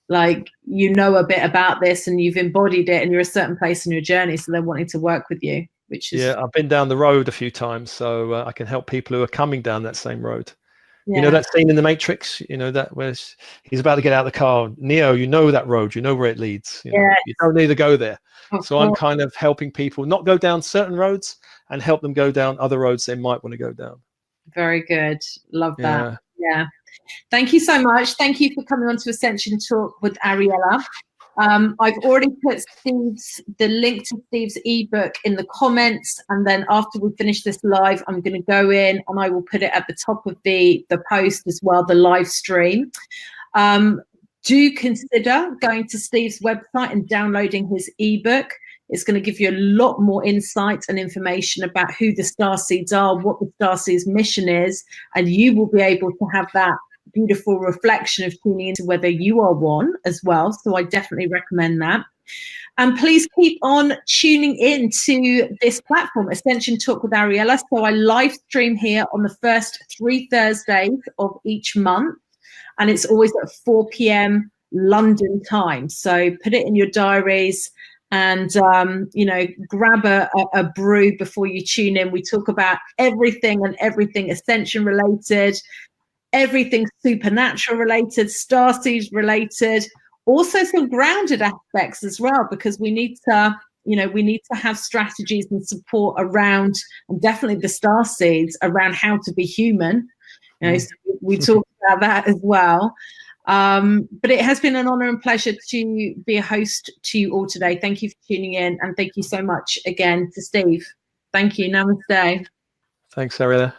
like, a bit about this, and you've embodied it, and you're a certain place in your journey, so they're wanting to work with you. Which is, I've been down the road a few times, so I can help people who are coming down that same road. That scene in the Matrix, that where he's about to get out of the car. Neo, that road, where it leads. You don't need to go there. So I'm kind of helping people not go down certain roads and help them go down other roads they might want to go down. Very good. Love that. Yeah. Thank you so much. Thank you for coming on to Ascension Talk with Ariella. I've already put the link to Steve's ebook in the comments, and then after we finish this live, I'm going to go in and I will put it at the top of the post as well, the live stream. Do consider going to Steve's website and downloading his ebook. It's going to give you a lot more insight and information about who the Starseeds are, what the Starseeds mission is, and you will be able to have that beautiful reflection of tuning into whether you are one as well. So I definitely recommend that. And please keep on tuning in to this platform, Ascension Talk with Ariella. So I live stream here on the first 3 Thursdays of each month, and it's always at 4 p.m. London time. So put it in your diaries and, grab a brew before you tune in. We talk about everything Ascension related, everything supernatural related, Starseeds related, also some grounded aspects as well, because we need to have strategies and support around, and definitely the Starseeds, around how to be human. So we talk about that as well. But it has been an honor and pleasure to be a host to you all today. Thank you for tuning in, and thank you so much again to Steve. Thank you. Namaste. Thanks, Ariella.